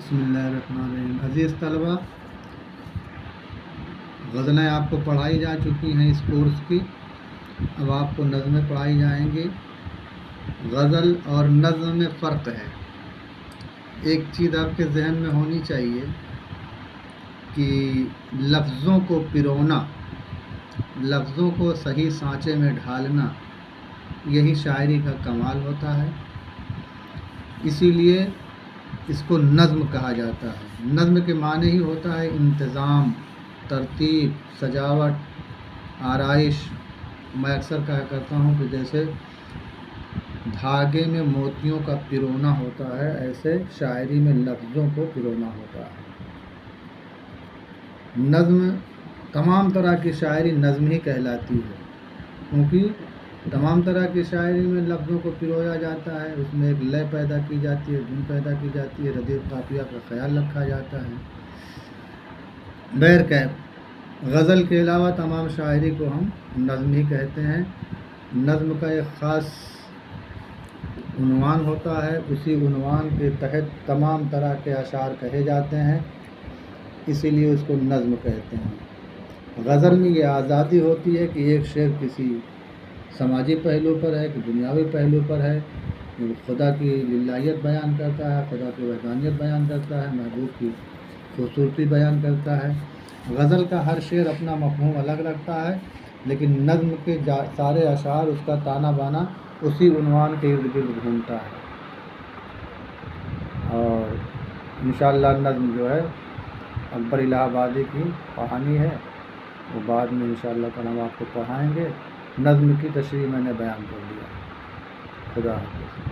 بسم اللہ الرحمن الرحیم۔ عزیز طلبہ، غزلیں آپ کو پڑھائی جا چکی ہیں اس کورس کی، اب آپ کو نظمیں پڑھائی جائیں گی۔ غزل اور نظم میں فرق ہے۔ ایک چیز آپ کے ذہن میں ہونی چاہیے کہ لفظوں کو پرونا، لفظوں کو صحیح سانچے میں ڈھالنا، یہی شاعری کا کمال ہوتا ہے۔ اسی لیے اس کو نظم کہا جاتا ہے۔ نظم کے معنی ہی ہوتا ہے انتظام، ترتیب، سجاوٹ، آرائش۔ میں اکثر کہا کرتا ہوں کہ جیسے دھاگے میں موتیوں کا پرونا ہوتا ہے، ایسے شاعری میں لفظوں کو پرونا ہوتا ہے۔ نظم، تمام طرح کی شاعری نظم ہی کہلاتی ہے، کیونکہ تمام طرح کی شاعری میں لفظوں کو پرویا جاتا ہے، اس میں ایک لے پیدا کی جاتی ہے، دھن پیدا کی جاتی ہے، ردیف قافیہ کا خیال رکھا جاتا ہے۔ بہرکیف غزل کے علاوہ تمام شاعری کو ہم نظم ہی کہتے ہیں۔ نظم کا ایک خاص عنوان ہوتا ہے، اسی عنوان کے تحت تمام طرح کے اشعار کہے جاتے ہیں، اسی لیے اس کو نظم کہتے ہیں۔ غزل میں یہ آزادی ہوتی ہے کہ ایک شعر کسی سماجی پہلو پر ہے کہ دنیاوی پہلو پر ہے، خدا کی للہیت بیان کرتا ہے، خدا کی وحدانیت بیان کرتا ہے، محبوب کی خوبصورتی بیان کرتا ہے۔ غزل کا ہر شعر اپنا مفہوم الگ رکھتا ہے، لیکن نظم کے سارے اشعار، اس کا تانا بانا اسی عنوان کے ارد گرد گھومتا ہے۔ اور انشاءاللہ نظم جو ہے اکبر الہ آبادی کی کہانی ہے، وہ بعد میں انشاءاللہ کل ہم آپ کو پڑھائیں گے۔ نظم کی تشریح میں نے بیان کر دیا۔ خدا حافظ۔